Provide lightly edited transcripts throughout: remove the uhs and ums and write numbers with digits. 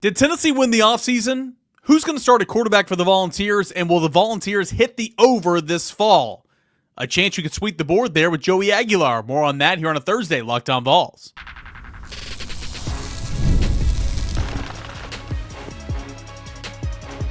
Did Tennessee win the offseason? Who's going to start at quarterback for the Volunteers, and will the Volunteers hit the over this fall? A chance you could sweep the board there with Joey Aguilar. More on that here on a Thursday, Locked On Vols.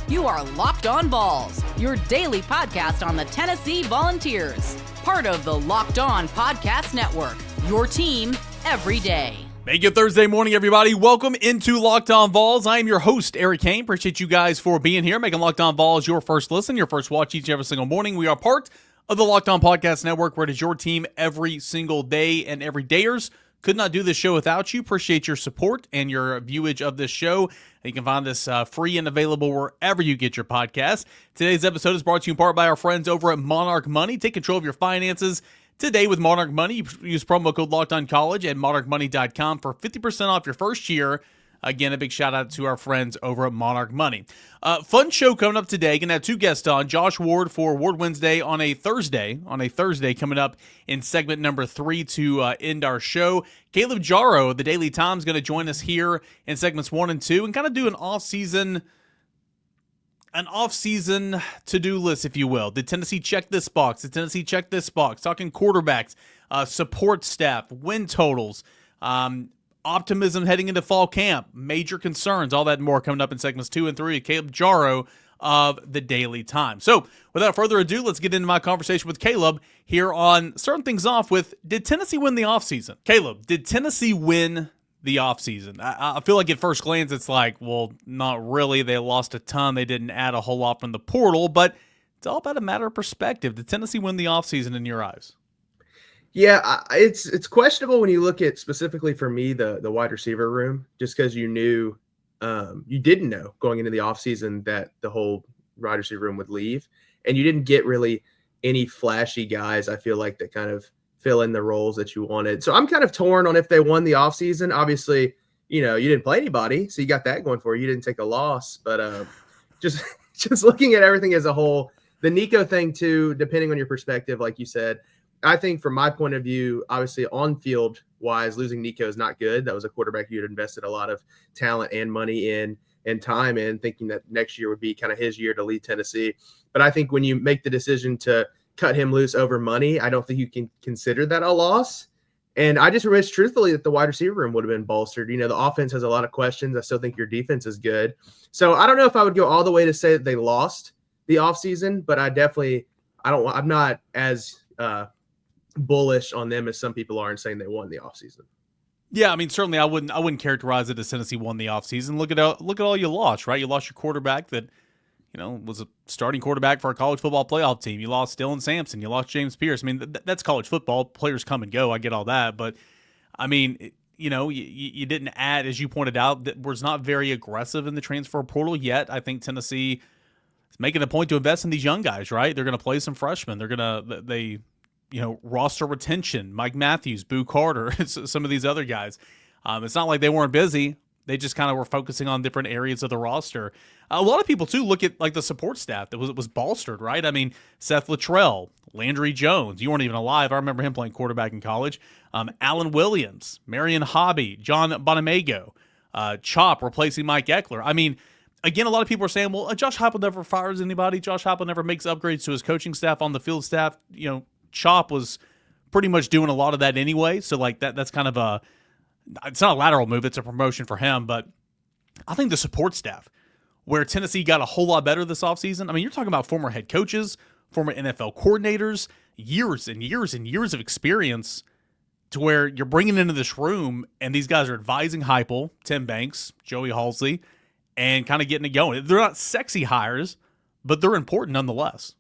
You are Locked On Vols, your daily podcast on the Tennessee Volunteers. Part of the Locked On Podcast Network, your team every day. Make it Thursday morning, everybody. Welcome into Locked On Vols. I am your host, Eric Kane. Appreciate you guys for being here, making Locked On Vols your first listen, your first watch each and every single morning. We are part of the Locked On Podcast Network, where it is your team every single day and every dayers. Could not do this show without you. Appreciate your support and your viewage of this show. You can find this free and available wherever you get your podcasts. Today's episode is brought to you in part by our friends over at Monarch Money. Take control of your finances today with Monarch Money. Use promo code LOCKEDONCollege at monarchmoney.com for 50% off your first year. Again, a big shout out to our friends over at Monarch Money. Fun show coming up today. Going to have two guests on. Josh Ward for Ward Wednesday on a Thursday. Coming up in segment number 3 to end our show. Caleb Jarreau of the Daily Times going to join us here in segments 1 and 2 and kind of do an off-season to-do list, if you will. Did Tennessee check this box? Did Tennessee check this box? Talking quarterbacks, support staff, win totals, optimism heading into fall camp, major concerns, all that and more coming up in segments 2 and 3. Caleb Jarreau of the Daily Times. So without further ado, let's get into my conversation with Caleb here on starting things off with, did Tennessee win the offseason? Caleb, did Tennessee win the offseason? I feel like at first glance it's like, well, not really. They lost a ton. They didn't add a whole lot from the portal, but it's all about a matter of perspective. Did Tennessee win the offseason in your eyes? Yeah, it's questionable when you look at, specifically for me, the wide receiver room, just because you didn't know going into the offseason that the whole wide receiver room would leave, and you didn't get really any flashy guys, I feel like, that kind of fill in the roles that you wanted. So I'm kind of torn on if they won the offseason. Obviously, you didn't play anybody, so you got that going for you. You didn't take a loss, but just looking at everything as a whole, the Nico thing too, depending on your perspective, like you said, I think from my point of view, obviously on-field wise, losing Nico is not good. That was a quarterback you had invested a lot of talent and money in and time in, thinking that next year would be kind of his year to lead Tennessee. But I think when you make the decision to cut him loose over money, I don't think you can consider that a loss. And I just wish, truthfully, that the wide receiver room would have been bolstered. The offense has a lot of questions. I still think your defense is good. So I don't know if I would go all the way to say that they lost the offseason, but I'm not as bullish on them as some people are in saying they won the offseason. Yeah, I mean, certainly I wouldn't characterize it as Tennessee won the offseason. Look at all you lost, right? You lost your quarterback that, was a starting quarterback for a college football playoff team. You lost Dylan Sampson. You lost James Pierce. I mean, that's college football. Players come and go. I get all that. But, I mean, you didn't add, as you pointed out, that was not very aggressive in the transfer portal yet. I think Tennessee is making a point to invest in these young guys, right? They're going to play some freshmen. Roster retention, Mike Matthews, Boo Carter, some of these other guys. It's not like they weren't busy. They just kind of were focusing on different areas of the roster. A lot of people, too, look at like the support staff that was bolstered, right? I mean, Seth Luttrell, Landry Jones. You weren't even alive. I remember him playing quarterback in college. Alan Williams, Marion Hobby, John Bonamago, Chop replacing Mike Eckler. I mean, again, a lot of people are saying, well, Josh Heupel never fires anybody. Josh Heupel never makes upgrades to his coaching staff, on the field staff. Chop was pretty much doing a lot of that anyway. So like that's kind of it's not a lateral move. It's a promotion for him. But I think the support staff, where Tennessee got a whole lot better this offseason. I mean, you're talking about former head coaches, former NFL coordinators, years and years and years of experience, to where you're bringing into this room and these guys are advising Heupel, Tim Banks, Joey Halsey, and kind of getting it going. They're not sexy hires, but they're important nonetheless.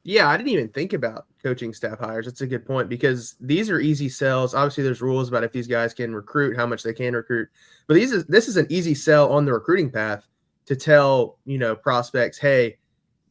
Yeah, I didn't even think about coaching staff hires. That's a good point, because these are easy sells. Obviously, there's rules about if these guys can recruit, how much they can recruit. But this is an easy sell on the recruiting path to tell, prospects, hey,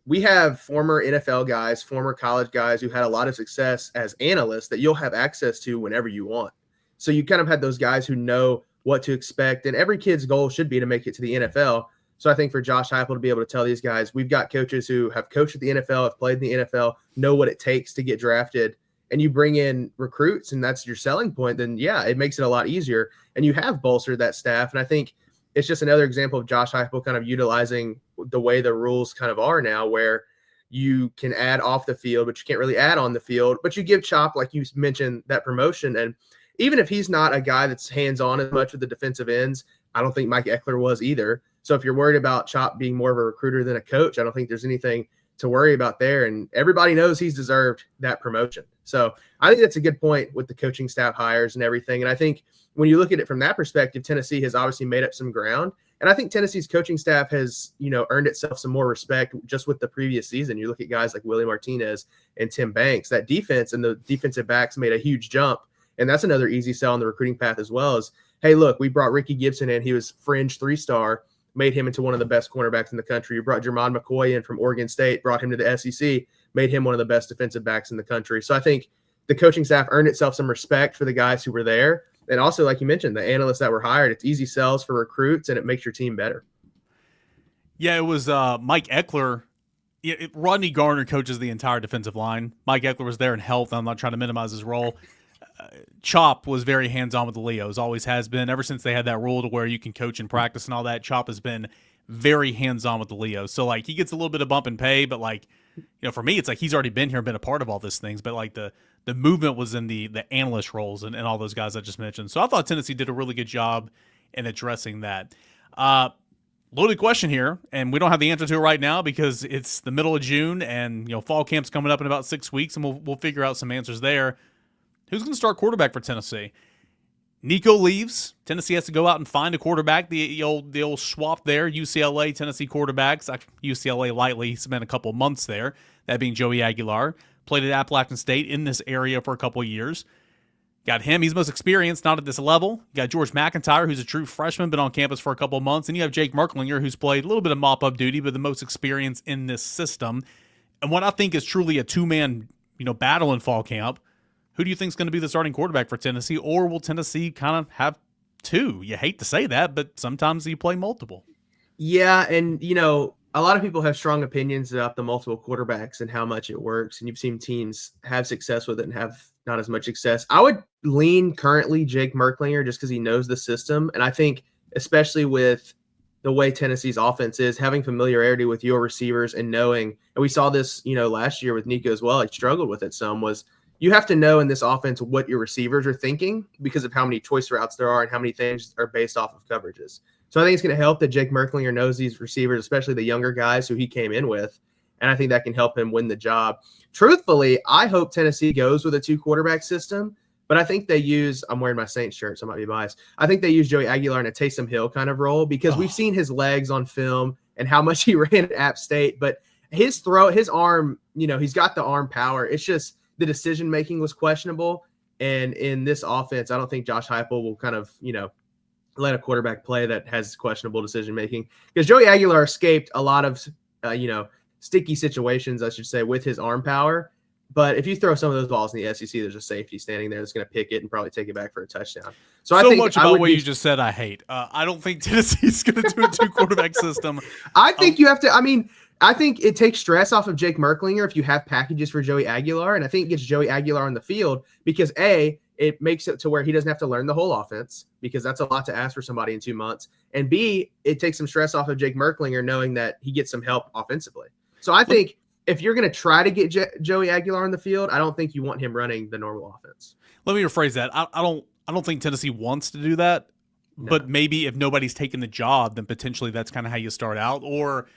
we have former NFL guys, former college guys who had a lot of success as analysts that you'll have access to whenever you want. So you kind of had those guys who know what to expect. And every kid's goal should be to make it to the NFL. So I think for Josh Heupel to be able to tell these guys, we've got coaches who have coached at the NFL, have played in the NFL, know what it takes to get drafted, and you bring in recruits and that's your selling point, then yeah, it makes it a lot easier. And you have bolstered that staff. And I think it's just another example of Josh Heupel kind of utilizing the way the rules kind of are now, where you can add off the field, but you can't really add on the field. But you give Chop, like you mentioned, that promotion. And even if he's not a guy that's hands-on as much with the defensive ends, I don't think Mike Eckler was either. So if you're worried about Chop being more of a recruiter than a coach, I don't think there's anything to worry about there. And everybody knows he's deserved that promotion. So I think that's a good point with the coaching staff hires and everything. And I think when you look at it from that perspective, Tennessee has obviously made up some ground. And I think Tennessee's coaching staff has, earned itself some more respect just with the previous season. You look at guys like Willie Martinez and Tim Banks. That defense and the defensive backs made a huge jump. And that's another easy sell on the recruiting path as well as, hey, look, we brought Ricky Gibson in. He was fringe 3-star, made him into one of the best cornerbacks in the country. You brought Jermon McCoy in from Oregon State, brought him to the SEC, made him one of the best defensive backs in the country. So I think the coaching staff earned itself some respect for the guys who were there. And also, like you mentioned, the analysts that were hired, it's easy sells for recruits, and it makes your team better. Yeah, it was Mike Eckler. Rodney Garner coaches the entire defensive line. Mike Eckler was there in health. I'm not trying to minimize his role. Chop was very hands-on with the Leos, always has been. Ever since they had that rule to where you can coach and practice and all that, Chop has been very hands-on with the Leos. So, he gets a little bit of bump in pay, but, for me, it's like he's already been here and been a part of all these things. But, the movement was in the analyst roles and all those guys I just mentioned. So I thought Tennessee did a really good job in addressing that. Loaded question here, and we don't have the answer to it right now because it's the middle of June and fall camp's coming up in about 6 weeks, and we'll figure out some answers there. Who's going to start quarterback for Tennessee? Nico leaves. Tennessee has to go out and find a quarterback. The old swap there, UCLA, Tennessee quarterbacks. UCLA lightly spent a couple months there, that being Joey Aguilar. Played at Appalachian State in this area for a couple of years. Got him. He's most experienced, not at this level. Got George McIntyre, who's a true freshman, been on campus for a couple of months. And you have Jake Merklinger, who's played a little bit of mop-up duty, but the most experience in this system. And what I think is truly a two-man battle in fall camp, who do you think is going to be the starting quarterback for Tennessee? Or will Tennessee kind of have two? You hate to say that, but sometimes you play multiple. Yeah, and, a lot of people have strong opinions about the multiple quarterbacks and how much it works. And you've seen teams have success with it and have not as much success. I would lean currently Jake Merklinger just because he knows the system. And I think especially with the way Tennessee's offense is, having familiarity with your receivers and knowing, and we saw this, last year with Nico as well, he struggled with it some, was you have to know in this offense what your receivers are thinking because of how many choice routes there are and how many things are based off of coverages. So I think it's going to help that Jake Merklinger knows these receivers, especially the younger guys who he came in with. And I think that can help him win the job. Truthfully, I hope Tennessee goes with a 2-quarterback system, but I think they use, I'm wearing my Saints shirt, so I might be biased. I think they use Joey Aguilar in a Taysom Hill kind of role because we've seen his legs on film and how much he ran at App State, but his arm, he's got the arm power. It's just the decision-making was questionable. And in this offense, I don't think Josh Heupel will kind of, let a quarterback play that has questionable decision-making because Joey Aguilar escaped a lot of, sticky situations, I should say, with his arm power. But if you throw some of those balls in the SEC, there's a safety standing there that's going to pick it and probably take it back for a touchdown. So I think much about what you just said I hate. I don't think Tennessee's going to do a 2-quarterback system. I think you have to – I think it takes stress off of Jake Merklinger if you have packages for Joey Aguilar, and I think it gets Joey Aguilar on the field because, A, it makes it to where he doesn't have to learn the whole offense because that's a lot to ask for somebody in 2 months, and B, it takes some stress off of Jake Merklinger knowing that he gets some help offensively. So I think if you're going to try to get Joey Aguilar on the field, I don't think you want him running the normal offense. Let me rephrase that. I don't think Tennessee wants to do that, but maybe if nobody's taking the job, then potentially that's kind of how you start out. Or,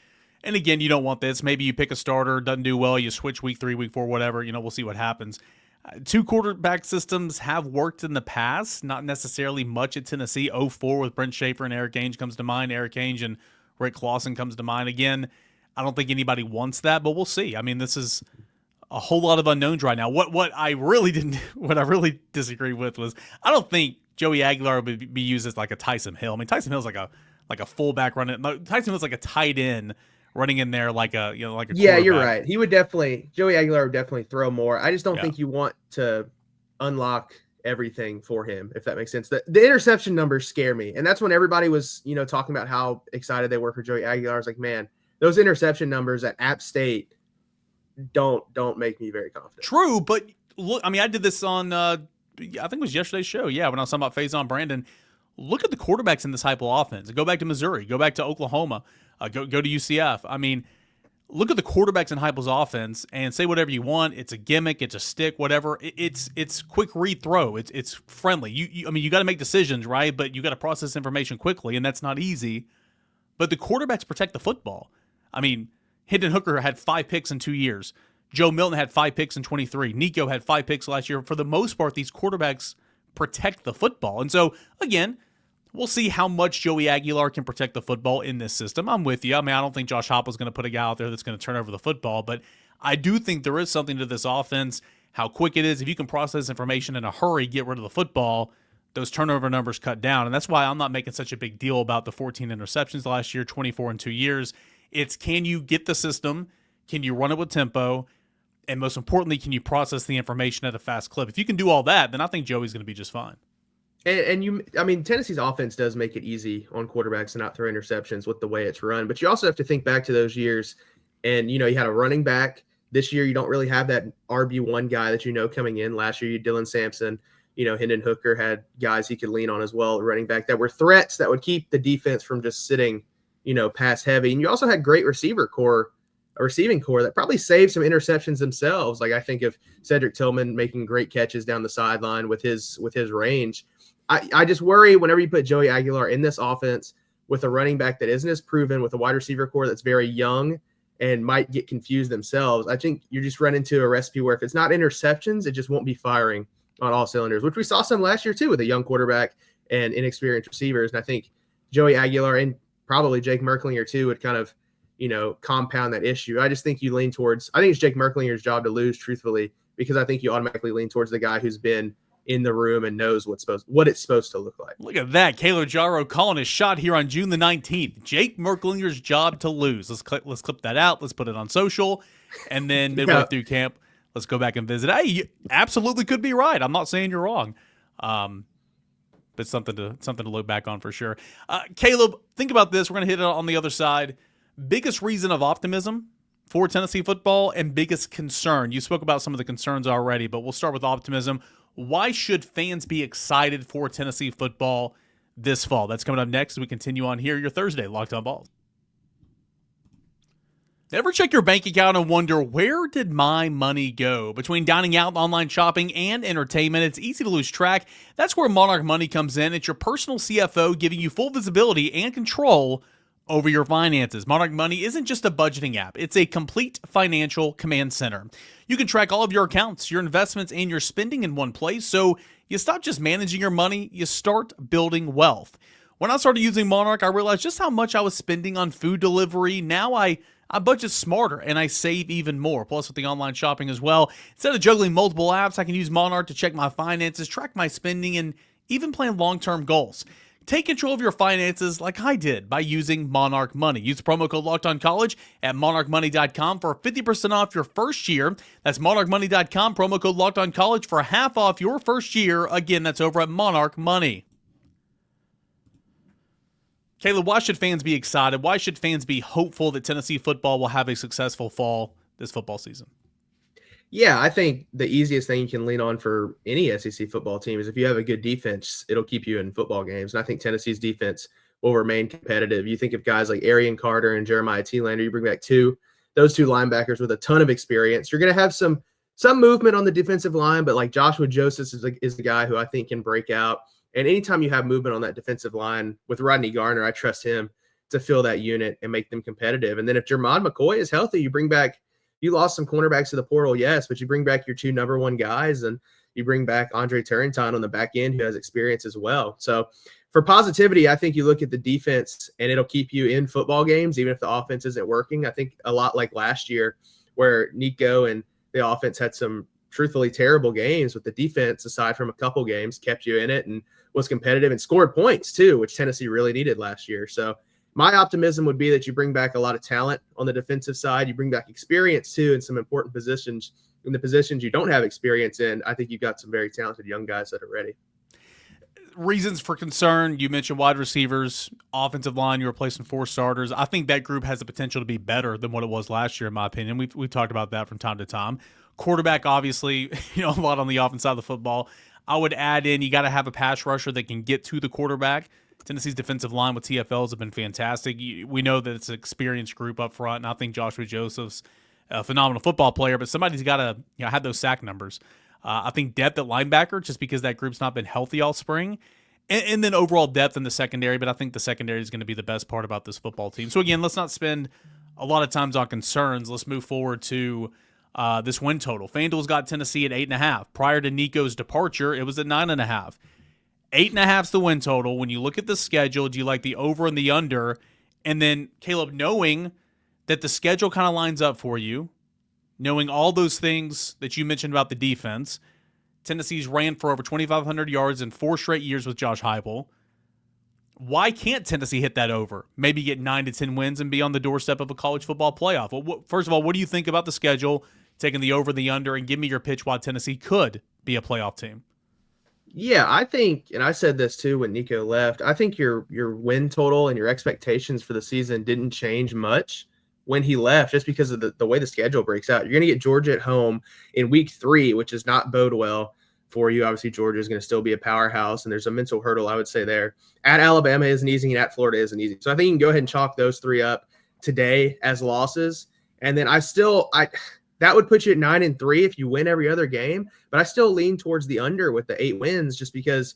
and again, you don't want this. Maybe you pick a starter, doesn't do well, you switch week 3, week 4, whatever. We'll see what happens. 2-quarterback systems have worked in the past, not necessarily much at Tennessee. 0-4 with Brent Schaefer and Eric Ainge comes to mind. Eric Ainge and Rick Clausen comes to mind. Again, I don't think anybody wants that, but we'll see. I mean, this is a whole lot of unknowns right now. What I really disagree with was I don't think Joey Aguilar would be used as like a Taysom Hill. I mean, Taysom Hill's like a fullback running. Taysom Hill's like a tight end running in there like a yeah, you're right. Joey Aguilar would definitely throw more. I just don't think you want to unlock everything for him, if that makes sense. The interception numbers scare me, and that's when everybody was talking about how excited they were for Joey Aguilar. I was like, man, those interception numbers at App State don't make me very confident. True, but look, I mean, I did this on I think it was yesterday's show. Yeah, when I was talking about Faison Brandon. look at the quarterbacks in this Heupel offense. Go back to Missouri. Go back to Oklahoma. Go to UCF. I mean, look at the quarterbacks in Heupel's offense and say whatever you want. It's a gimmick. It's a stick. Whatever. It's quick read throw. It's friendly. You got to make decisions, right? But you got to process information quickly, and that's not easy. But the quarterbacks protect the football. I mean, Hendon Hooker had 5 picks in 2 years. Joe Milton had 5 picks in 23. Nico had 5 picks last year. For the most part, these quarterbacks protect the football. And so, again, we'll see how much Joey Aguilar can protect the football in this system. I'm with you. I mean, I don't think Josh Heupel's going to put a guy out there that's going to turn over the football, but I do think there is something to this offense, how quick it is. If you can process information in a hurry, get rid of the football, those turnover numbers cut down. And that's why I'm not making such a big deal about the 14 interceptions last year, 24 in 2 years. It's, can you get the system? Can you run it with tempo? And most importantly, can you process the information at a fast clip? If you can do all that, then I think Joey's going to be just fine. And Tennessee's offense does make it easy on quarterbacks to not throw interceptions with the way it's run. But you also have to think back to those years. And, you had a running back. This year, you don't really have that RB1 guy that coming in. Last year, you Dylan Sampson. Hendon Hooker had guys he could lean on as well, running back, that were threats that would keep the defense from just sitting, pass heavy. And you also had great receiving core that probably saved some interceptions themselves. Like, I think of Cedric Tillman making great catches down the sideline with his range. I just worry whenever you put Joey Aguilar in this offense with a running back that isn't as proven, with a wide receiver core that's very young and might get confused themselves. I think you just run into a recipe where if it's not interceptions, it just won't be firing on all cylinders, which we saw some last year too with a young quarterback and inexperienced receivers. And I think Joey Aguilar and probably Jake Merklinger too would kind of, compound that issue. I just think you lean towards, I think it's Jake Merklinger's job to lose, truthfully, because I think you automatically lean towards the guy who's been in the room and knows what it's supposed to look like. Look at that. Caleb Jarreau calling his shot here on June the 19th. Jake Merklinger's job to lose. Let's clip that out. Let's put it on social. And then midway through camp, let's go back and visit. Hey, you absolutely could be right. I'm not saying you're wrong. But something to look back on for sure. Caleb, think about this. We're going to hit it on the other side. Biggest reason of optimism for Tennessee football and biggest concern. You spoke about some of the concerns already, but we'll start with optimism. Why should fans be excited for Tennessee football this fall? That's coming up next as we continue on here, your Thursday Locked On Vols. Ever check your bank account and wonder, where did my money go? Between dining out, online shopping, and entertainment, it's easy to lose track. That's where Monarch Money comes in. It's your personal CFO giving you full visibility and control over your finances. Monarch Money isn't just a budgeting app. It's a complete financial command center. You can track all of your accounts, your investments, and your spending in one place, so you stop just managing your money, you start building wealth. When I started using Monarch, I realized just how much I was spending on food delivery. Now I budget smarter and I save even more. Plus, with the online shopping as well, instead of juggling multiple apps, I can use Monarch to check my finances, track my spending, and even plan long-term goals. Take control of your finances like I did by using Monarch Money. Use promo code LOCKEDONCollege at monarchmoney.com for 50% off your first year. That's monarchmoney.com, promo code LOCKEDONCollege for half off your first year. Again, that's over at Monarch Money. Caleb, why should fans be excited? Why should fans be hopeful that Tennessee football will have a successful fall this football season? Yeah, I think the easiest thing you can lean on for any SEC football team is if you have a good defense, it'll keep you in football games. And I think Tennessee's defense will remain competitive. You think of guys like Arian Carter and Jeremiah Thielander, you bring back those two linebackers with a ton of experience. You're going to have some movement on the defensive line, but like Joshua Joseph is the guy who I think can break out. And anytime you have movement on that defensive line with Rodney Garner, I trust him to fill that unit and make them competitive. And then if Jermon McCoy is healthy, you lost some cornerbacks to the portal, yes, but you bring back your 2 number 1 guys, and you bring back Andre Turrentine on the back end, who has experience as well. So for positivity, I think you look at the defense and it'll keep you in football games, even if the offense isn't working. I think a lot like last year where Nico and the offense had some truthfully terrible games, with the defense, aside from a couple games, kept you in it and was competitive and scored points too, which Tennessee really needed last year. So my optimism would be that you bring back a lot of talent on the defensive side. You bring back experience too in some important positions. In the positions you don't have experience in, I think you've got some very talented young guys that are ready. Reasons for concern, you mentioned wide receivers, offensive line, you're replacing 4 starters. I think that group has the potential to be better than what it was last year, in my opinion. We've talked about that from time to time. Quarterback, obviously, a lot on the offense side of the football. I would add in, you got to have a pass rusher that can get to the quarterback. Tennessee's defensive line with TFLs have been fantastic. We know that it's an experienced group up front, and I think Joshua Joseph's a phenomenal football player, but somebody's got to have those sack numbers. I think depth at linebacker, just because that group's not been healthy all spring. And then overall depth in the secondary, but I think the secondary is going to be the best part about this football team. So again, let's not spend a lot of times on concerns. Let's move forward to this win total. FanDuel's got Tennessee at 8.5. Prior to Nico's departure, it was at 9.5. 8.5 is the win total. When you look at the schedule, do you like the over and the under? And then, Caleb, knowing that the schedule kind of lines up for you, knowing all those things that you mentioned about the defense, Tennessee's ran for over 2,500 yards in 4 straight years with Josh Heupel. Why can't Tennessee hit that over? Maybe get 9 to 10 wins and be on the doorstep of a college football playoff. Well, first of all, what do you think about the schedule, taking the over, the under, and give me your pitch why Tennessee could be a playoff team? Yeah, I think, and I said this too when Nico left, I think your win total and your expectations for the season didn't change much when he left, just because of the way the schedule breaks out. You're going to get Georgia at home in week 3, which does not bode well for you. Obviously, Georgia is going to still be a powerhouse, and there's a mental hurdle, I would say, there. At Alabama isn't easy, and at Florida isn't easy. So I think you can go ahead and chalk those 3 up today as losses. And then that would put you at 9-3 if you win every other game. But I still lean towards the under with the 8 wins, just because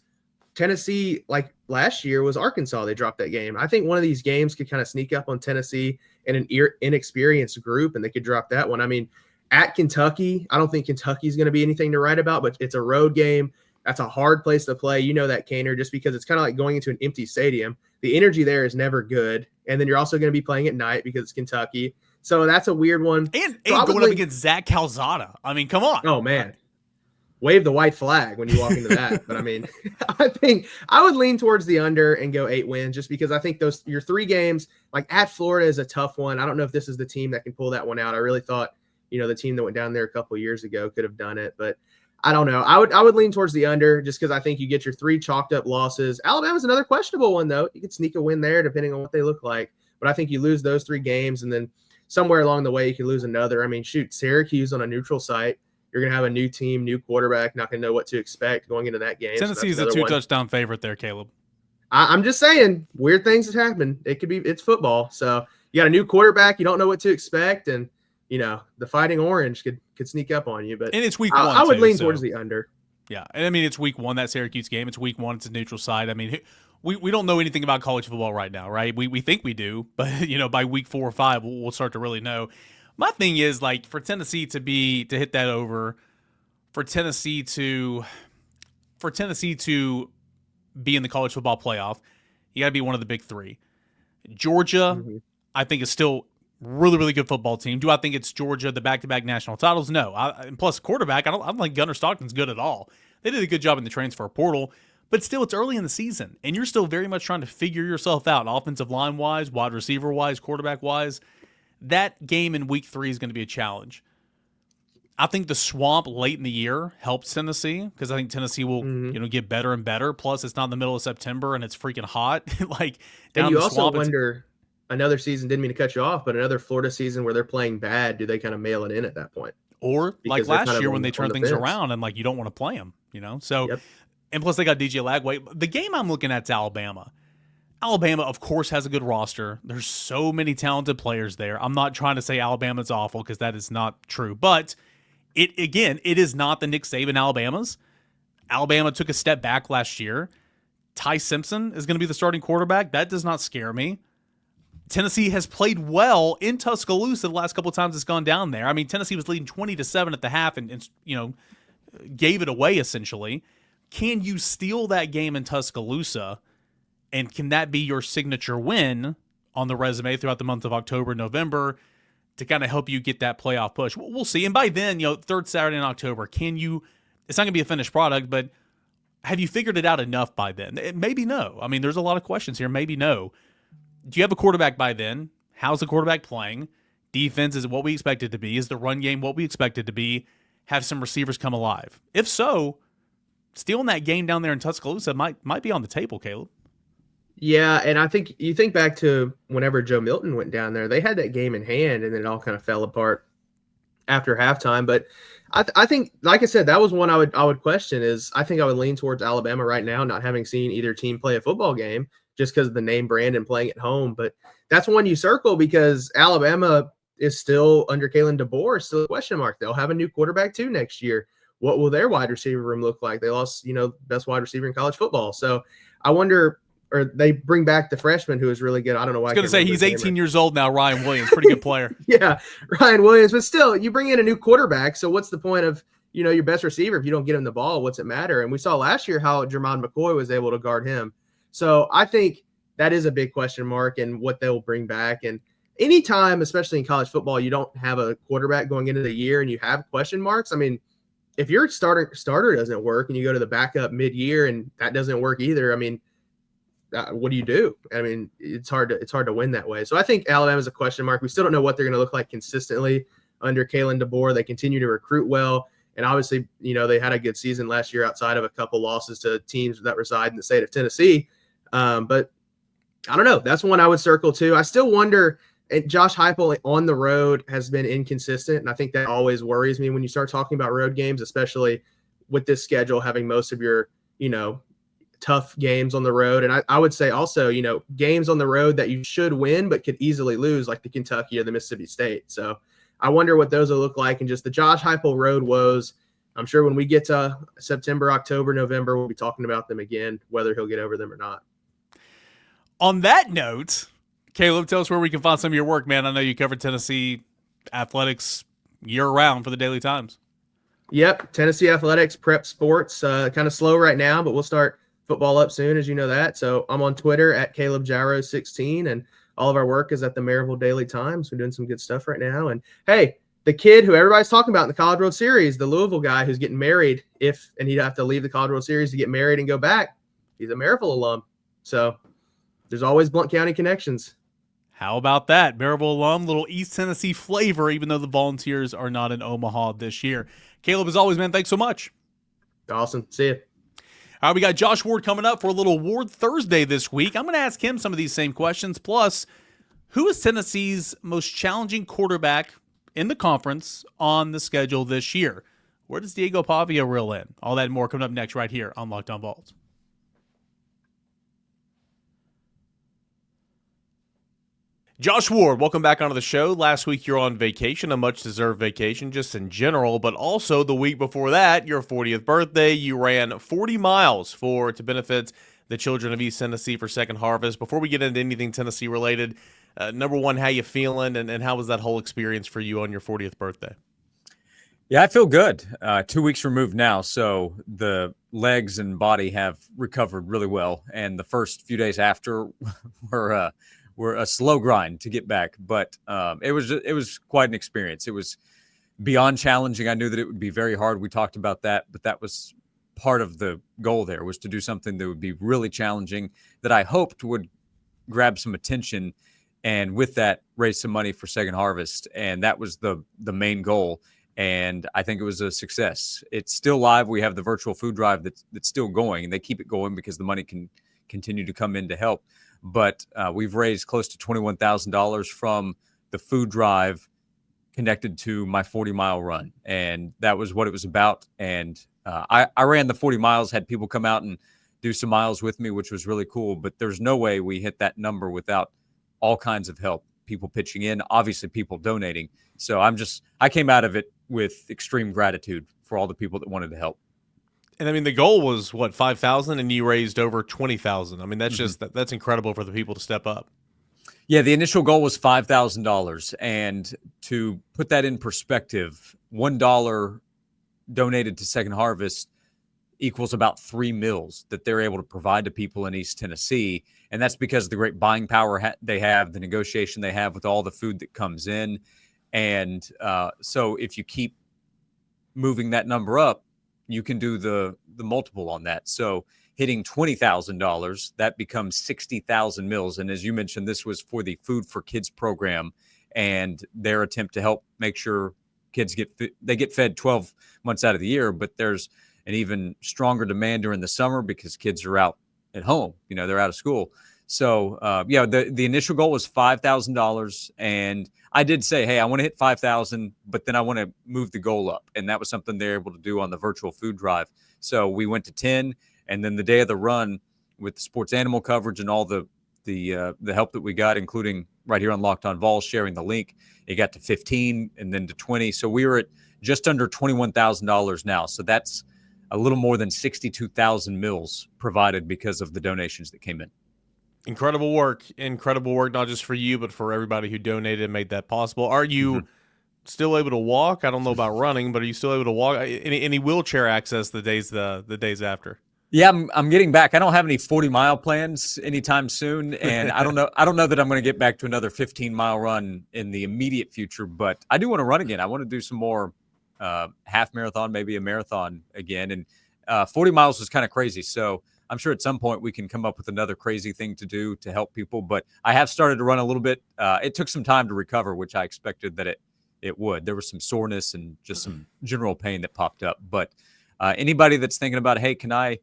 Tennessee, like last year, was Arkansas. They dropped that game. I think one of these games could kind of sneak up on Tennessee and an inexperienced group, and they could drop that one. I mean, at Kentucky, I don't think Kentucky's going to be anything to write about, but it's a road game. That's a hard place to play. You know that, Kaner, just because it's kind of like going into an empty stadium. The energy there is never good. And then you're also going to be playing at night because it's Kentucky. So that's a weird one. And going up against Zach Calzada. I mean, come on. Oh, man. Wave the white flag when you walk into that. But I mean, I think I would lean towards the under and go 8 wins, just because I think your 3 games, like at Florida, is a tough one. I don't know if this is the team that can pull that one out. I really thought, the team that went down there a couple of years ago could have done it, but I don't know. I would lean towards the under, just because I think you get your 3 chalked up losses. Alabama's another questionable one, though. You could sneak a win there depending on what they look like. But I think you lose those 3 games, and then somewhere along the way you could lose another. I mean, shoot, Syracuse on a neutral site. You're going to have a new team, new quarterback, not going to know what to expect going into that game. Tennessee's a 2-touchdown favorite there, Caleb. I'm just saying, weird things have happened. It's football. So you got a new quarterback. You don't know what to expect. And, the Fighting Orange could sneak up on you. But and it's week 1. I would lean towards the under. Yeah. And I mean, it's week 1, that Syracuse game. It's week 1. It's a neutral site. I mean, we don't know anything about college football right now, right? We think we do. But, by week 4 or 5, we'll start to really know. My thing is, like, for Tennessee to hit that over, for Tennessee to be in the college football playoff, you got to be one of the big 3. Georgia, I think, is still really, really good football team. Do I think it's Georgia, the back-to-back national titles? No. And plus, quarterback, I don't think Gunnar Stockton's good at all. They did a good job in the transfer portal, but still, it's early in the season, and you're still very much trying to figure yourself out, offensive line-wise, wide receiver-wise, quarterback-wise. That game in week 3 is going to be a challenge. I think the swamp late in the year helps Tennessee, because I think Tennessee will get better and better. Plus, it's not in the middle of September and it's freaking hot. Like down and you the also swamp, wonder, another season, didn't mean to cut you off, but another Florida season where they're playing bad, do they kind of mail it in at that point? Or Because like last they're year kind of when they turn things fence. around and like you don't want to play them, So, Yep. And plus they got DJ Lagway. The game I'm looking at is Alabama. Alabama, of course, has a good roster. There's so many talented players there. I'm not trying to say Alabama's awful, because that is not true. But it is not the Nick Saban Alabamas. Alabama took a step back last year. Ty Simpson is going to be the starting quarterback. That does not scare me. Tennessee has played well in Tuscaloosa the last couple of times it's gone down there. I mean, Tennessee was leading 20-7 at the half and gave it away essentially. Can you steal that game in Tuscaloosa? And can that be your signature win on the resume throughout the month of October, November, to kind of help you get that playoff push? We'll see. And by then, 3rd Saturday in October, it's not going to be a finished product, but have you figured it out enough by then? Maybe no. I mean, there's a lot of questions here. Maybe no. Do you have a quarterback by then? How's the quarterback playing? Defense is what we expect it to be. Is the run game what we expect it to be? Have some receivers come alive? If so, stealing that game down there in Tuscaloosa might be on the table, Caleb. Yeah, and I think you think back to whenever Joe Milton went down there, they had that game in hand, and then it all kind of fell apart after halftime. But I think, like I said, that was one I would question. Is I think I would lean towards Alabama right now, not having seen either team play a football game just because of the name brand and playing at home. But that's one you circle because Alabama is still under Kalen DeBoer, still a question mark. They'll have a new quarterback too next year. What will their wide receiver room look like? They lost, best wide receiver in college football. So I wonder, or they bring back the freshman who is really good. I don't know why. I was going to say he's 18 years old now, Ryan Williams, pretty good player. Yeah, Ryan Williams, but still, you bring in a new quarterback. So what's the point of, your best receiver if you don't get him the ball? What's it matter? And we saw last year how Jermon McCoy was able to guard him. So I think that is a big question mark and what they'll bring back. And anytime, especially in college football, you don't have a quarterback going into the year and you have question marks. I mean, if your starter doesn't work and you go to the backup mid-year and that doesn't work either, I mean, what do you do? I mean, it's hard to win that way. So I think Alabama's a question mark. We still don't know what they're going to look like consistently under Kalen DeBoer. They continue to recruit well. And obviously, they had a good season last year outside of a couple losses to teams that reside in the state of Tennessee. But I don't know. That's one I would circle too. I still wonder, and Josh Heupel on the road has been inconsistent. And I think that always worries me when you start talking about road games, especially with this schedule, having most of your, tough games on the road. And I would say also, games on the road that you should win, but could easily lose, like the Kentucky or the Mississippi State. So I wonder what those will look like. And just the Josh Heupel road woes, I'm sure when we get to September, October, November, we'll be talking about them again, whether he'll get over them or not. On that note, Caleb, tell us where we can find some of your work, man. I know you cover Tennessee athletics year-round for the Daily Times. Yep, Tennessee athletics, prep sports, kind of slow right now, but we'll start football up soon, as you know that. So I'm on Twitter at Caleb Jarreau 16, and all of our work is at the Maryville Daily Times. We're doing some good stuff right now. And hey, the kid who everybody's talking about in the College World Series, the Louisville guy who's getting married, and he'd have to leave the College World Series to get married and go back, he's a Maryville alum. So there's always Blount County connections. How about that? Maryville alum, little East Tennessee flavor, even though the Volunteers are not in Omaha this year. Caleb, as always, man, thanks so much. Awesome. See you. All right, we got Josh Ward coming up for a little Ward Thursday this week. I'm going to ask him some of these same questions. Plus, who is Tennessee's most challenging quarterback in the conference on the schedule this year? Where does Diego Pavia reel in? All that and more coming up next right here on Locked On Vols. Josh Ward, welcome back onto the show. Last week you're on vacation, a much-deserved vacation just in general, but also the week before that, your 40th birthday, you ran 40 miles to benefit the children of East Tennessee for Second Harvest. Before we get into anything Tennessee-related, number one, how you feeling, and how was that whole experience for you on your 40th birthday? Yeah, I feel good. 2 weeks removed now, so the legs and body have recovered really well, and the first few days after were a slow grind to get back, but it was quite an experience. It was beyond challenging. I knew that it would be very hard. We talked about that, but that was part of the goal there, was to do something that would be really challenging that I hoped would grab some attention, and with that, raise some money for Second Harvest. And that was the main goal. And I think it was a success. It's still live. We have the virtual food drive that's still going, and they keep it going because the money can continue to come in to help. But we've raised close to $21,000 from the food drive connected to my 40-mile run. And that was what it was about. And I ran the 40 miles, had people come out and do some miles with me, which was really cool. But there's no way we hit that number without all kinds of help, people pitching in, obviously people donating. So I came out of it with extreme gratitude for all the people that wanted to help. And I mean, the goal was what, 5,000, and you raised over 20,000. I mean, that's just that's incredible for the people to step up. Yeah, the initial goal was $5,000, and to put that in perspective, $1 donated to Second Harvest equals about 3 meals that they're able to provide to people in East Tennessee, and that's because of the great buying power they have, the negotiation they have with all the food that comes in, and so if you keep moving that number up, you can do the multiple on that. So hitting $20,000, that becomes 60,000 meals. And as you mentioned, this was for the Food for Kids program and their attempt to help make sure kids get fed 12 months out of the year. But there's an even stronger demand during the summer because kids are out at home, they're out of school. So, the initial goal was $5,000. And I did say, hey, I want to hit 5,000, but then I want to move the goal up. And that was something they're able to do on the virtual food drive. So we went to 10. And then the day of the run, with the sports animal coverage and all the help that we got, including right here on Locked On Vols, sharing the link, it got to 15 and then to 20. So we were at just under $21,000 now. So that's a little more than 62,000 meals provided because of the donations that came in. Incredible work, not just for you, but for everybody who donated and made that possible. Are you still able to walk? I don't know about running, but are you still able to walk? Any wheelchair access the days after? Yeah, I'm getting back. I don't have any 40-mile plans anytime soon, and I don't know that I'm going to get back to another 15-mile run in the immediate future. But I do want to run again. I want to do some more half marathon, maybe a marathon again. And 40 miles was kind of crazy, so I'm sure at some point we can come up with another crazy thing to do to help people. But I have started to run a little bit. It took some time to recover, which I expected that it would. There was some soreness and just some general pain that popped up. But anybody that's thinking about, hey, can I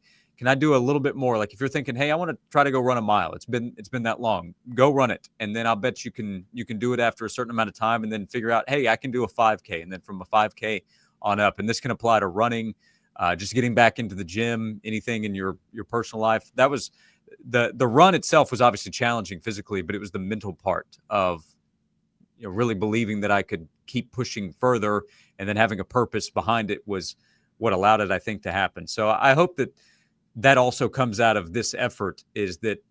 do a little bit more? Like if you're thinking, hey, I want to try to go run a mile. It's been that long. Go run it. And then I'll bet you can do it after a certain amount of time and then figure out, hey, I can do a 5K. And then from a 5K on up. And this can apply to running, just getting back into the gym, anything in your personal life. That was the run itself was obviously challenging physically, but it was the mental part of really believing that I could keep pushing further, and then having a purpose behind it was what allowed it, I think, to happen. So I hope that also comes out of this effort, is that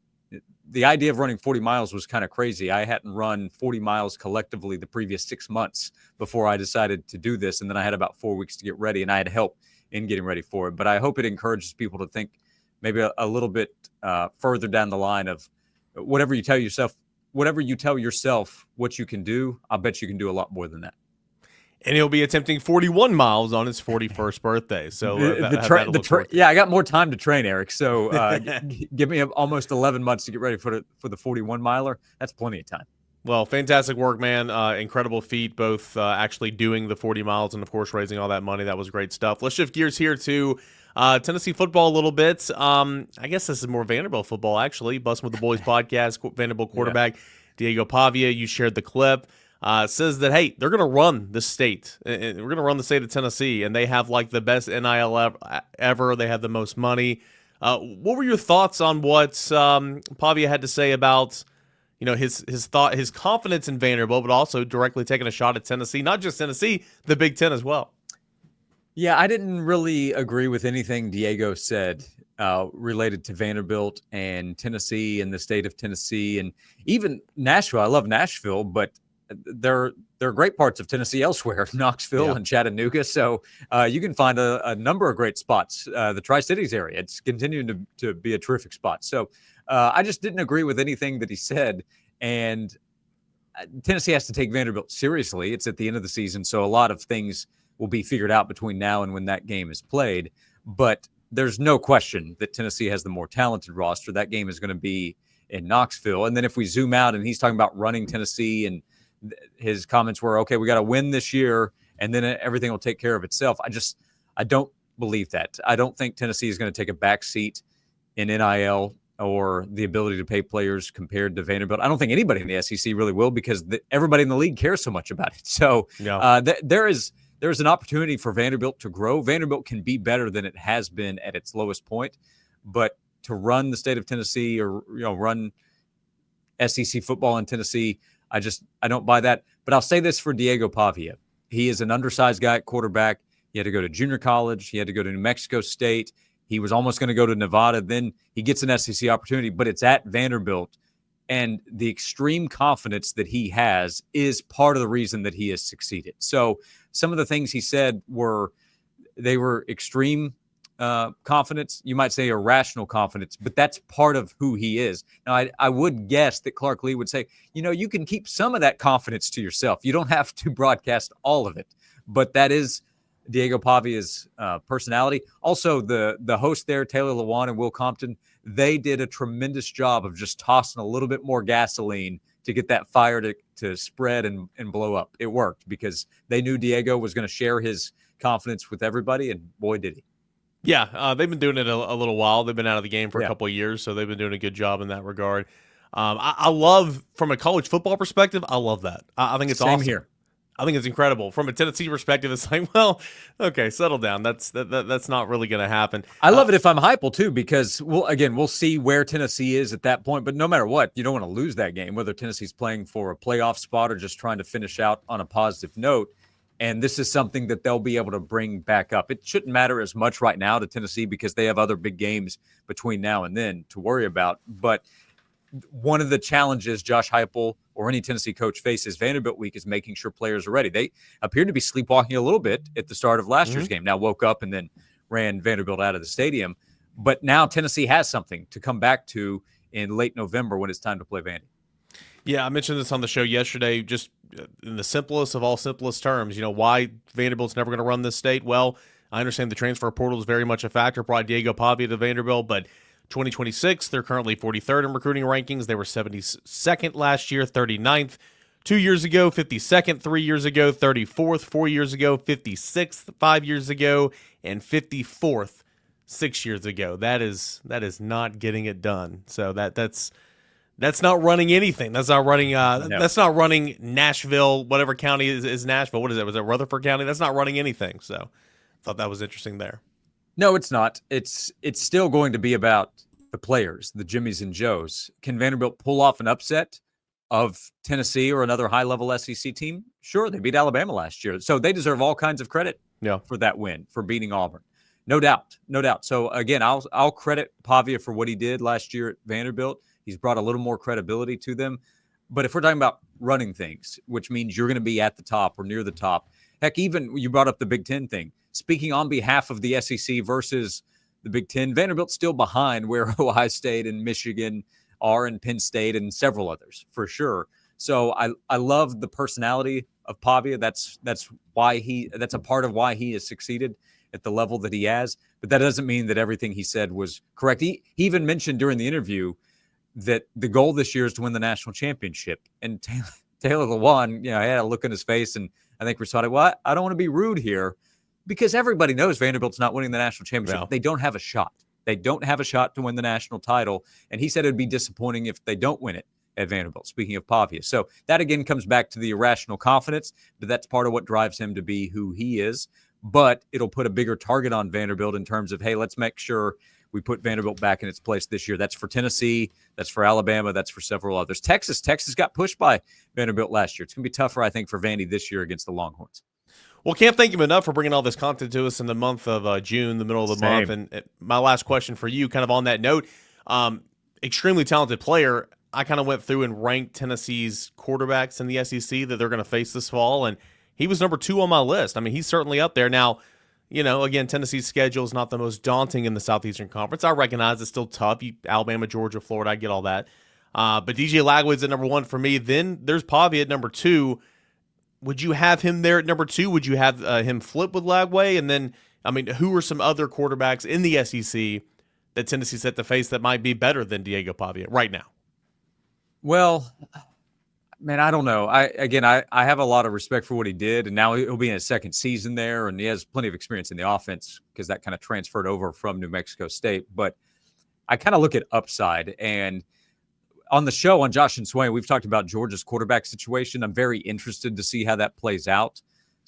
the idea of running 40 miles was kind of crazy. I hadn't run 40 miles collectively the previous 6 months before I decided to do this. And then I had about 4 weeks to get ready, and I had help in getting ready for it. But I hope it encourages people to think maybe a little bit further down the line of whatever you tell yourself what you can do. I bet you can do a lot more than that. And he'll be attempting 41 miles on his 41st birthday. So I got more time to train, Eric. So give me almost 11 months to get ready for the 41 miler. That's plenty of time. Well, fantastic work, man. Incredible feat, both actually doing the 40 miles and, of course, raising all that money. That was great stuff. Let's shift gears here to Tennessee football a little bit. I guess this is more Vanderbilt football, actually. Bussin' with the Boys podcast, Vanderbilt quarterback Diego Pavia. You shared the clip. Says that, hey, they're going to run the state. We're going to run the state of Tennessee, and they have like the best NIL ever. They have the most money. What were your thoughts on what Pavia had to say about, his confidence in Vanderbilt, but also directly taking a shot at Tennessee, not just Tennessee, the Big Ten as well? Yeah, I didn't really agree with anything Diego said related to Vanderbilt and Tennessee and the state of Tennessee, and even Nashville. I love Nashville, but there are great parts of Tennessee elsewhere, Knoxville and Chattanooga. So you can find a number of great spots. The Tri-Cities area, it's continuing to be a terrific spot. So I just didn't agree with anything that he said. And Tennessee has to take Vanderbilt seriously. It's at the end of the season, so a lot of things will be figured out between now and when that game is played. But there's no question that Tennessee has the more talented roster. That game is going to be in Knoxville. And then if we zoom out and he's talking about running Tennessee, and his comments were, okay, we got to win this year and then everything will take care of itself. I don't believe that. I don't think Tennessee is going to take a back seat in NIL or the ability to pay players compared to Vanderbilt. I don't think anybody in the SEC really will, because everybody in the league cares so much about it. So there's an opportunity for Vanderbilt to grow. Vanderbilt can be better than it has been at its lowest point, but to run the state of Tennessee or run SEC football in Tennessee, I don't buy that. But I'll say this for Diego Pavia. He is an undersized guy at quarterback. He had to go to junior college. He had to go to New Mexico State. He was almost going to go to Nevada. Then he gets an SEC opportunity, but it's at Vanderbilt. And the extreme confidence that he has is part of the reason that he has succeeded. So some of the things he said were extreme confidence. You might say irrational confidence, but that's part of who he is. Now, I would guess that Clark Lee would say, you can keep some of that confidence to yourself. You don't have to broadcast all of it, but that is Diego Pavia's personality. Also, the host there, Taylor Lewan and Will Compton, they did a tremendous job of just tossing a little bit more gasoline to get that fire to spread and blow up. It worked because they knew Diego was going to share his confidence with everybody, and boy, did he. Yeah, they've been doing it a little while. They've been out of the game for a Yeah. couple of years, so they've been doing a good job in that regard. I love, from a college football perspective, I love that. I think it's Same awesome. here. I think it's incredible. From a Tennessee perspective, it's like, well, okay, settle down. That's not really going to happen. I love it if I'm Heupel too, because we'll see where Tennessee is at that point. But no matter what, you don't want to lose that game, whether Tennessee's playing for a playoff spot or just trying to finish out on a positive note. And this is something that they'll be able to bring back up. It shouldn't matter as much right now to Tennessee because they have other big games between now and then to worry about. But one of the challenges Josh Heupel or any Tennessee coach faces Vanderbilt week is making sure players are ready. They appeared to be sleepwalking a little bit at the start of last year's game. Now woke up and then ran Vanderbilt out of the stadium. But now Tennessee has something to come back to in late November when it's time to play Vandy. Yeah, I mentioned this on the show yesterday, just in the simplest of all simplest terms. Why Vanderbilt's never going to run this state? Well, I understand the transfer portal is very much a factor. Brought Diego Pavia to Vanderbilt, but 2026, they're currently 43rd in recruiting rankings. They were 72nd last year, 39th 2 years ago, 52nd 3 years ago, 34th 4 years ago, 56th 5 years ago, and 54th 6 years ago. That is not getting it done. So that's not running anything. That's not running. No. That's not running Nashville. Whatever county is Nashville. What is it? Was it Rutherford County? That's not running anything. So, I thought that was interesting there. No, it's not. It's still going to be about the players, the Jimmies and Joes. Can Vanderbilt pull off an upset of Tennessee or another high-level SEC team? Sure, they beat Alabama last year. So they deserve all kinds of credit for that win, for beating Auburn. No doubt. So, again, I'll credit Pavia for what he did last year at Vanderbilt. He's brought a little more credibility to them. But if we're talking about running things, which means you're going to be at the top or near the top, heck, even you brought up the Big Ten thing. Speaking on behalf of the SEC versus the Big Ten, Vanderbilt's still behind where Ohio State and Michigan are and Penn State and several others for sure. So I love the personality of Pavia. That's a part of why he has succeeded at the level that he has. But that doesn't mean that everything he said was correct. He even mentioned during the interview that the goal this year is to win the national championship. And Taylor Lewan, had a look in his face and I think responded, well, I don't want to be rude here, because everybody knows Vanderbilt's not winning the national championship. No. They don't have a shot. They don't have a shot to win the national title. And he said it'd be disappointing if they don't win it at Vanderbilt, speaking of Pavia. So that, again, comes back to the irrational confidence, but that's part of what drives him to be who he is. But it'll put a bigger target on Vanderbilt in terms of, hey, let's make sure we put Vanderbilt back in its place this year. That's for Tennessee. That's for Alabama. That's for several others. Texas got pushed by Vanderbilt last year. It's going to be tougher, I think, for Vandy this year against the Longhorns. Well, can't thank him enough for bringing all this content to us in the month of June, the middle of the month. And my last question for you, kind of on that note, extremely talented player. I kind of went through and ranked Tennessee's quarterbacks in the SEC that they're going to face this fall, and he was number 2 on my list. I mean, he's certainly up there. Now, again, Tennessee's schedule is not the most daunting in the Southeastern Conference. I recognize it's still tough. Alabama, Georgia, Florida, I get all that. But DJ Lagway's at number 1 for me. Then there's Pavia at number 2. Would you have him there at number 2? Would you have him flip with Lagway? And then, who are some other quarterbacks in the SEC that Tennessee set to face that might be better than Diego Pavia right now? Well, man, I don't know. I have a lot of respect for what he did, and now he'll be in his second season there, and he has plenty of experience in the offense because that kind of transferred over from New Mexico State. But I kind of look at upside, and on the show on Josh and Swain, we've talked about Georgia's quarterback situation. I'm very interested to see how that plays out.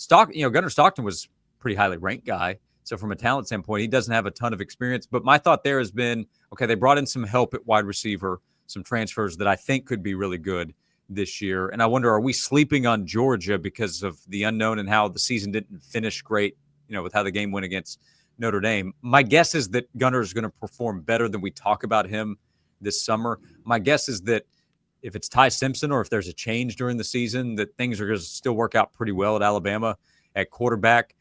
Gunnar Stockton was a pretty highly ranked guy. So from a talent standpoint, he doesn't have a ton of experience. But my thought there has been, okay, they brought in some help at wide receiver, some transfers that I think could be really good this year. And I wonder, are we sleeping on Georgia because of the unknown and how the season didn't finish great, with how the game went against Notre Dame? My guess is that Gunnar is going to perform better than we talk about him this summer. My guess is that if it's Ty Simpson or if there's a change during the season, that things are going to still work out pretty well at Alabama at quarterback.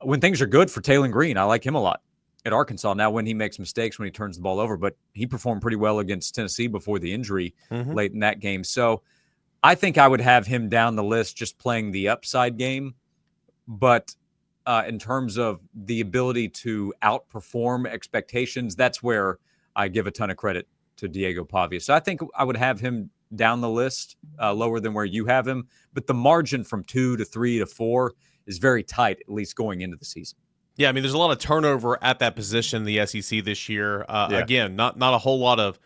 When things are good for Taylor Green, I like him a lot at Arkansas. Now, when he makes mistakes, when he turns the ball over, but he performed pretty well against Tennessee before the injury late in that game. So I think I would have him down the list just playing the upside game. But in terms of the ability to outperform expectations, that's where I give a ton of credit to Diego Pavia. So I think I would have him down the list, lower than where you have him. But the margin from 2 to 3 to 4 is very tight, at least going into the season. Yeah, I mean, there's a lot of turnover at that position in the SEC this year. Again, not a whole lot of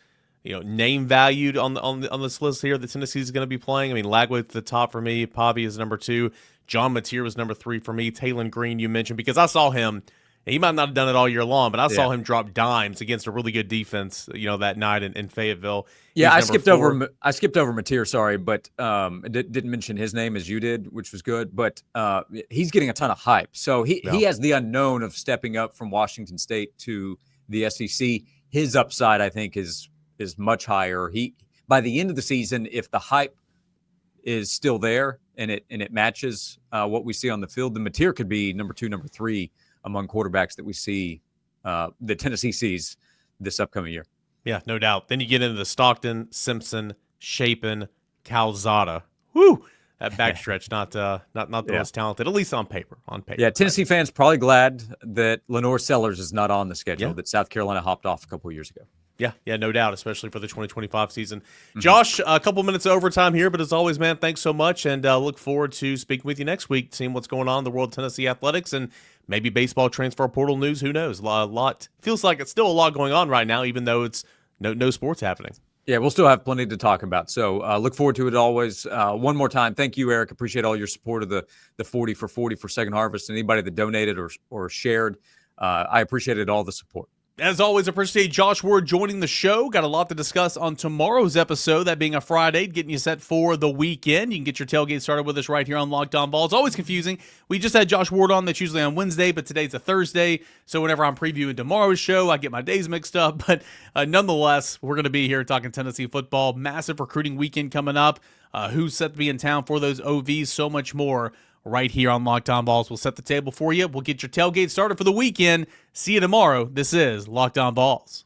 name valued on this list here that Tennessee is going to be playing. I mean, Lagway's at the top for me. Pavia is number 2. John Mateer was number 3 for me. Talon Green you mentioned, because I saw him. He might not have done it all year long, but I saw him drop dimes against a really good defense, that night in Fayetteville. Yeah, I skipped over Mateer, sorry, but didn't mention his name as you did, which was good. But he's getting a ton of hype. So he has the unknown of stepping up from Washington State to the SEC. His upside, I think, is much higher. By the end of the season, if the hype is still there and it matches what we see on the field, then Mateer could be number 2, number 3 among quarterbacks that we see, that Tennessee sees this upcoming year. Yeah, no doubt. Then you get into the Stockton, Simpson, Chapin, Calzada. Woo! That backstretch, not the most talented, at least on paper. Yeah, Tennessee fans probably glad that Lenore Sellers is not on the schedule, that South Carolina hopped off a couple of years ago. Yeah, no doubt, especially for the 2025 season. Josh, a couple minutes of overtime here, but as always, man, thanks so much, and look forward to speaking with you next week, seeing what's going on in the world of Tennessee athletics and maybe baseball transfer portal news. Who knows? A lot. Feels like it's still a lot going on right now, even though it's no sports happening. Yeah, we'll still have plenty to talk about. So look forward to it always. One more time, thank you, Eric. Appreciate all your support of the 40 for 40 for Second Harvest, and anybody that donated or shared. I appreciated all the support. As always, appreciate Josh Ward joining the show. Got a lot to discuss on tomorrow's episode, that being a Friday, getting you set for the weekend. You can get your tailgate started with us right here on Locked On Vols. Always confusing. We just had Josh Ward on. That's usually on Wednesday, but today's a Thursday. So whenever I'm previewing tomorrow's show, I get my days mixed up. But nonetheless, we're going to be here talking Tennessee football. Massive recruiting weekend coming up. Who's set to be in town for those OVs, so much more. Right here on Locked On Vols. We'll set the table for you. We'll get your tailgate started for the weekend. See you tomorrow. This is Locked On Vols.